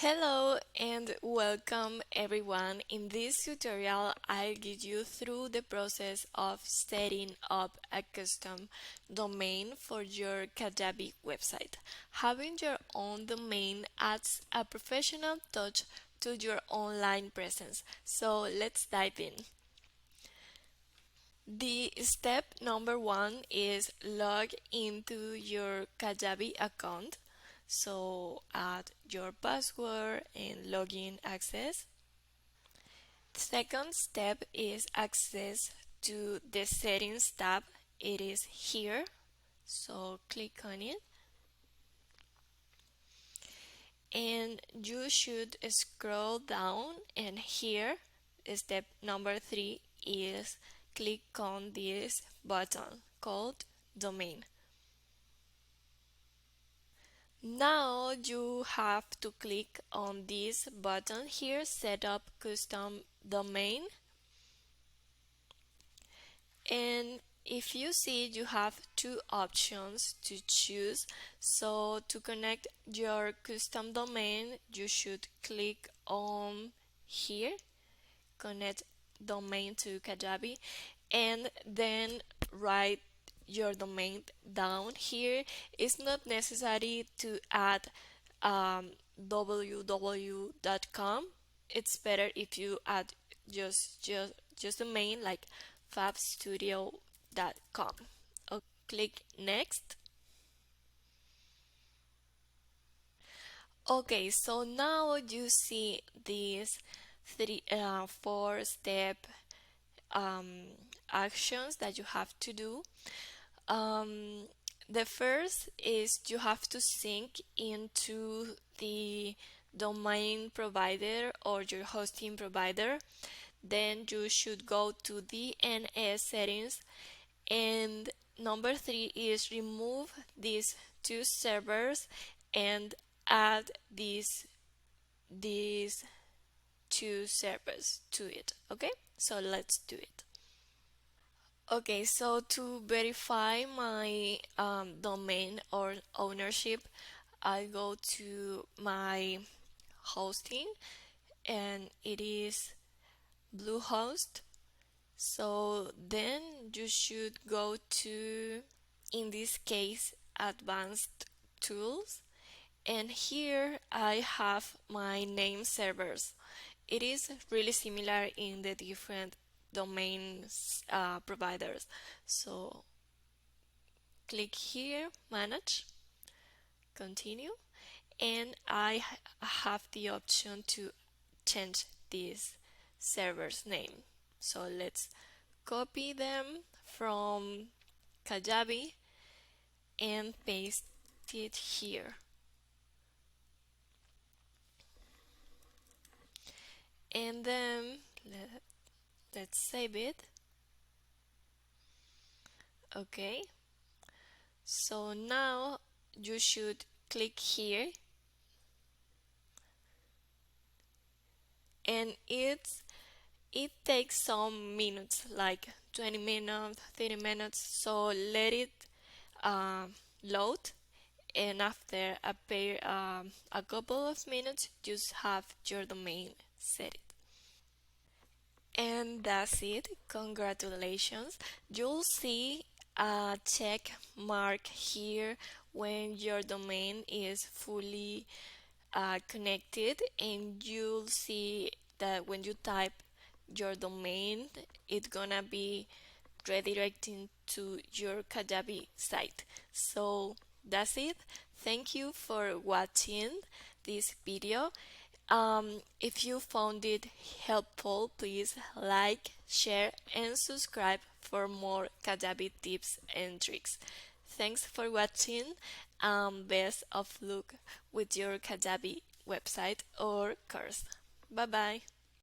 Hello and welcome everyone. In this tutorial, I'll guide you through the process of setting up a custom domain for your Kajabi website. Having your own domain adds a professional touch to your online presence. So let's dive in. The step number one is log into your Kajabi account. So add your password and login access. Second step is access to the settings tab. It is here. So click on it. And you should scroll down, and here step number three is click on this button called domain. Now you have to click on this button here, set up custom domain. And if you see, you have two options to choose. So to connect your custom domain, you should click on here, connect domain to Kajabi, and then write your domain down here. It's not necessary to add www.com. It's better if you add just domain like fabstudio.com. Okay, click next. Okay, so now you see these four step um, actions that you have to do. Um, the first is you have to sync into the domain provider or your hosting provider. Then you should go to DNS settings, and number three is remove these two servers and add these two servers to it. Okay, so let's do it. Okay, so to verify my domain or ownership, I go to my hosting, and it is Bluehost. So then you should go to, in this case, advanced tools, and here I have my name servers. It is really similar in the different domains providers. So click here, manage, continue, and have the option to change this server's name. So let's copy them from Kajabi and paste it here. And then let's save it. Okay, so now you should click here, and it takes some minutes, like 20 minutes, 30 minutes, so let it uh, load, and after a couple of minutes just have your domain set. And that's it. Congratulations. You'll see a check mark here when your domain is fully connected, and you'll see that when you type your domain, it's gonna be redirecting to your Kajabi site. So that's it. Thank you for watching this video. If you found it helpful, please like, share, and subscribe for more Kajabi tips and tricks. Thanks for watching. Best of luck with your Kajabi website or course. Bye bye.